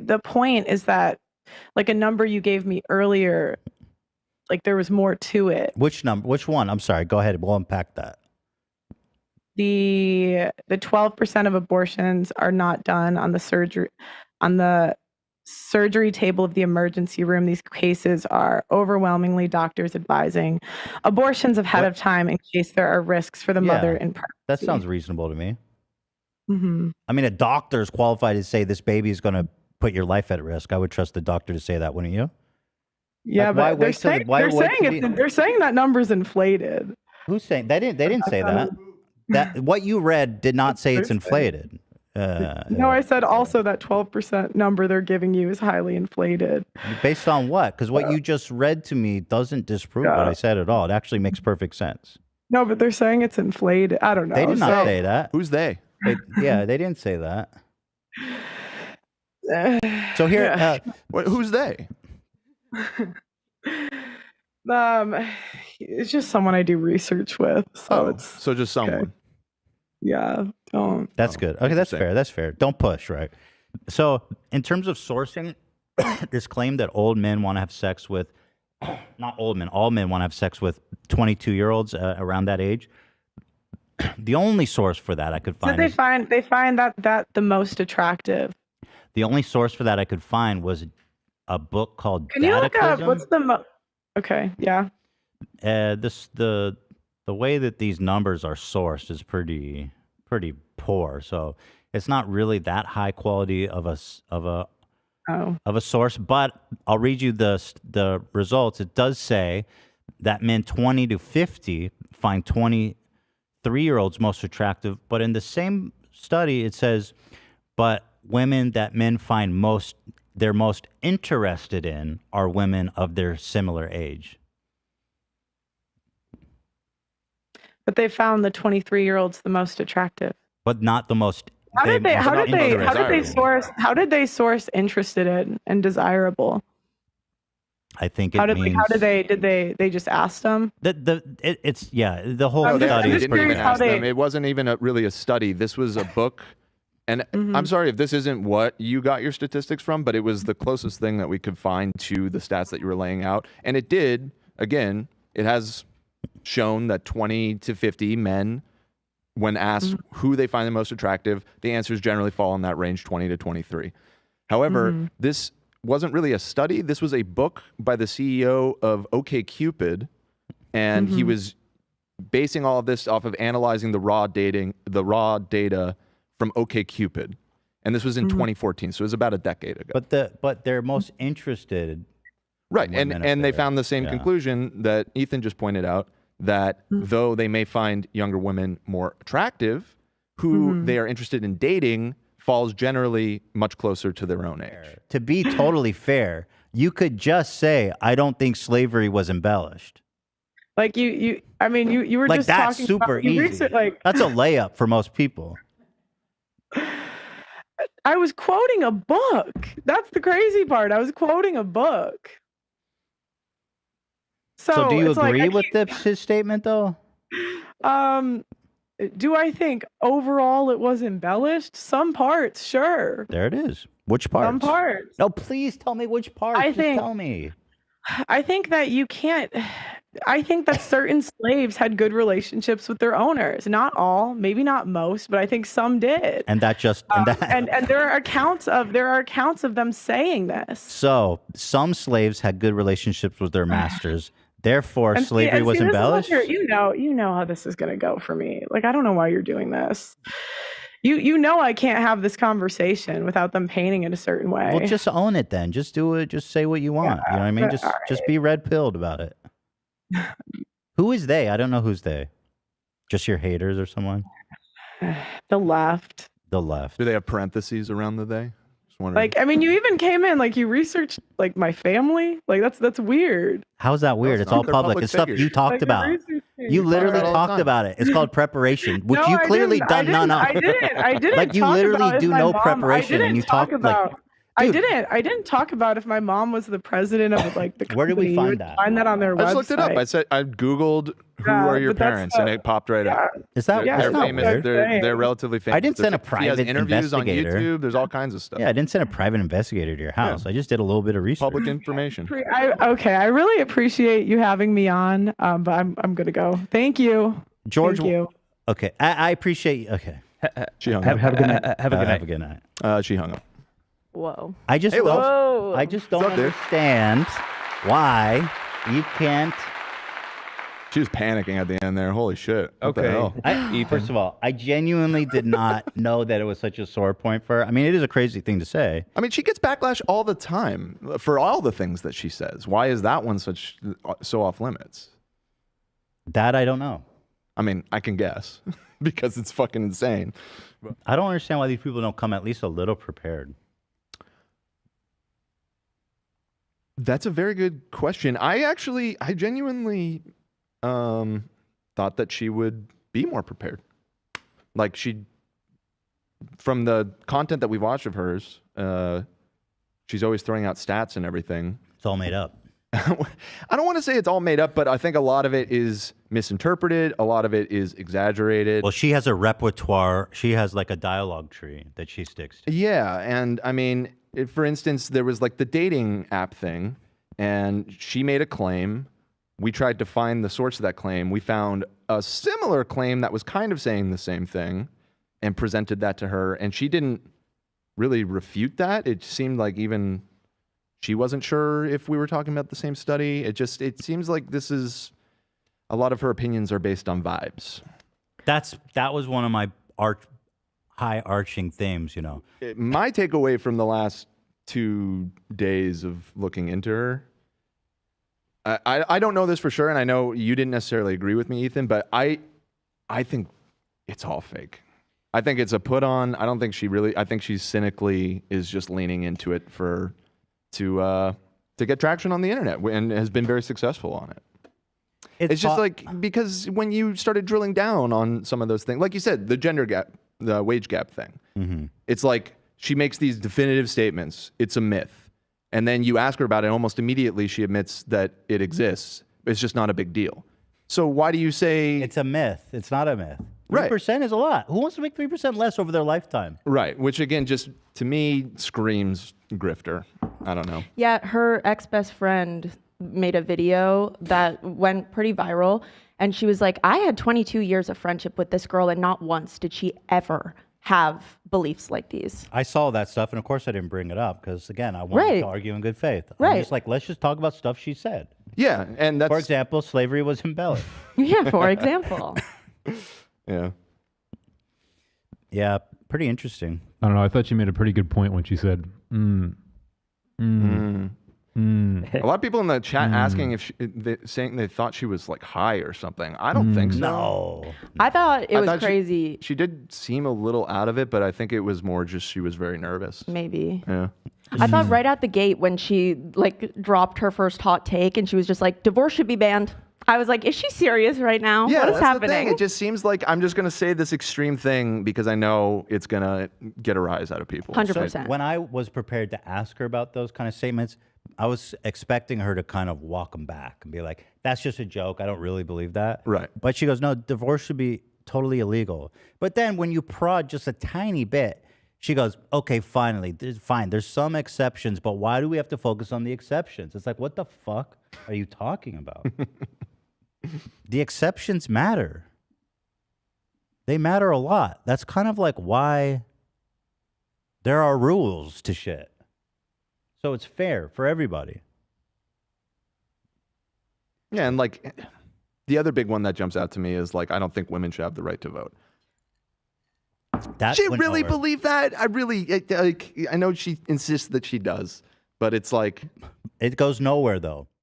the point is that, like, a number you gave me earlier, like, there was more to it. Which number? Which one? I'm sorry. Go ahead. We'll unpack that. The 12% of abortions are not done on the surgery table of the emergency room. These cases are overwhelmingly doctors advising abortions ahead of time in case there are risks for the mother in pregnancy. That sounds reasonable to me. Mm-hmm. I mean, a doctor is qualified to say this baby is going to put your life at risk. I would trust the doctor to say that, wouldn't you? Yeah, but they're saying that number's inflated. Who's saying they didn't say that. That what you read did not say it's inflated. No, I said also that 12% number they're giving you is highly inflated. Based on what? Because what you just read to me doesn't disprove what I said at all. It actually makes perfect sense. No, but they're saying it's inflated. I don't know. They did not say that. Who's they? They didn't say that. So here, who's they? It's just someone I do research with. So just someone. Okay. Yeah, don't. That's good. Okay, that's fair. That's fair. Don't push, right? So, in terms of sourcing, this claim that old men want to have sex with, not old men, all men want to have sex with 22-year-olds around that age. The only source for that I could find. So they find that the most attractive. The only source for that I could find was a book called. Can you look up what's the Okay, yeah. The way that these numbers are sourced is pretty poor. So it's not really that high quality of a source. But I'll read you the results. It does say that men 20 to 50 find 23-year-olds most attractive. But in the same study, it says, but women that men find they're most interested in are women of their similar age. But they found the 23-year-olds the most attractive. But not the most. How did they source interested in and desirable? I think how did they just ask them? The whole study is pretty ask them. It wasn't even really a study. This was a book. And I'm sorry if this isn't what you got your statistics from, but it was the closest thing that we could find to the stats that you were laying out. And it did, again, it has shown that 20 to 50 men, when asked who they find the most attractive, the answers generally fall in that range, 20 to 23. However, this wasn't really a study. This was a book by the CEO of OkCupid, and he was basing all of this off of analyzing the raw data from OkCupid, and this was in 2014, so it was about a decade ago. But they're most interested, right? And they found the same conclusion that Ethan just pointed out, that though they may find younger women more attractive, who they are interested in dating falls generally much closer to their own age. To be totally fair, you could just say, "I don't think slavery was embellished." Like you were like just that's talking super about, easy. That's a layup for most people. I was quoting a book. That's the crazy part. I was quoting a book. So do you agree with his statement, though? Do I think overall it was embellished? Some parts, sure. There it is. Which parts? Some parts. No, please tell me which parts. Tell me. I think that you can't. I think that certain slaves had good relationships with their owners. Not all, maybe not most, but I think some did. And that just and there are accounts of them saying this. So some slaves had good relationships with their masters. Therefore, slavery was embellished. You know how this is going to go for me. Like, I don't know why you're doing this. You know I can't have this conversation without them painting it a certain way. Well, just own it then. Just do it. Just say what you want. You know what I mean? Just be red-pilled about it. Who is they? I don't know who's they. Just your haters or someone? The left. The left. Do they have parentheses around the they? Like, I mean, you even came in, like, you researched, like, my family. Like, that's weird. How's that weird? It's all public. It's stuff you talked about. You literally talked about it. It's called preparation, which you clearly done none of. I didn't. Like, you literally do no preparation, and you talk about. I didn't talk about if my mom was the president of like the company. Where did we You find would that? Find that on their website. I just looked it up. I Googled who are your parents, and it popped right up. Is that Yeah, They're that's not famous. weird? They're relatively famous. I didn't send a She private has interviews investigator. on YouTube. There's all kinds of stuff. Yeah, I didn't send a private investigator to your house. I just did a little bit of research. Public information. Okay, I really appreciate you having me on, but I'm gonna go. Thank you, George. Thank you. Okay, I appreciate you. Okay, She hung up. Have a good night. have a good night. She hung up. Whoa. I just don't. I just don't What's up, dude? understand why you can't. She was panicking at the end there. Holy shit. What the Okay. hell? First of all, I genuinely did not know that it was such a sore point for her. I mean, it is a crazy thing to say. I mean, she gets backlash all the time for all the things that she says. Why is that one so off limits? That I don't know. I mean, I can guess because it's fucking insane. I don't understand why these people don't come at least a little prepared. That's a very good question. I genuinely thought that she would be more prepared. Like from the content that we've watched of hers, she's always throwing out stats and everything. It's all made up. I don't want to say it's all made up, but I think a lot of it is misinterpreted. A lot of it is exaggerated. Well, she has a repertoire. She has like a dialogue tree that she sticks to. Yeah, and I mean, for instance, there was like the dating app thing, and she made a claim. We tried to find the source of that claim. We found a similar claim that was kind of saying the same thing and presented that to her, and she didn't really refute that. It seemed like even she wasn't sure if we were talking about the same study. It seems like a lot of her opinions are based on vibes. That was one of my high arching themes, you know. My takeaway from the last 2 days of looking into her, I don't know this for sure, and I know you didn't necessarily agree with me, Ethan, but I think it's all fake. I think it's a put on. I don't think I think she cynically is just leaning into it to get traction on the internet, and has been very successful on it. It's just like, because when you started drilling down on some of those things, like you said, the gender gap, the wage gap thing, it's like she makes these definitive statements. It's a myth. And then you ask her about it, and almost immediately she admits that it exists. It's just not a big deal. So why do you say... It's a myth. It's not a myth. 3% Right. is a lot. Who wants to make 3% less over their lifetime? Right, which again, just to me, screams grifter. I don't know. Yeah, her ex-best friend made a video that went pretty viral, and she was like, I had 22 years of friendship with this girl, and not once did she ever have beliefs like these. I saw that stuff, and of course I didn't bring it up because, again, I wanted to argue in good faith. I'm Right. just like, let's just talk about stuff she said. Yeah, and that's... For example, slavery was embellished. Yeah, for example. Yeah. Yeah, pretty interesting. I don't know. I thought she made a pretty good point when she said, A lot of people in the chat asking if saying they thought she was like high or something. I don't think so. No. I thought it was thought crazy. She did seem a little out of it, but I think it was more just she was very nervous. Maybe. Yeah. I thought right out the gate when she like dropped her first hot take and she was just like, divorce should be banned. I was like, is she serious right now? Yeah, what is that's the happening? thing. It just seems like I'm just going to say this extreme thing because I know it's going to get a rise out of people. 100%. So when I was prepared to ask her about those kind of statements, I was expecting her to kind of walk them back and be like, that's just a joke. I don't really believe that. Right. But she goes, no, divorce should be totally illegal. But then when you prod just a tiny bit, she goes, okay, fine. There's some exceptions, but why do we have to focus on the exceptions? It's like, what the fuck are you talking about? The exceptions matter. They matter a lot. That's kind of like why there are rules to shit. So it's fair for everybody. Yeah, and like the other big one that jumps out to me is like, I don't think women should have the right to vote. That She went really nowhere. believe that? I know she insists that she does, but it's like... It goes nowhere, though.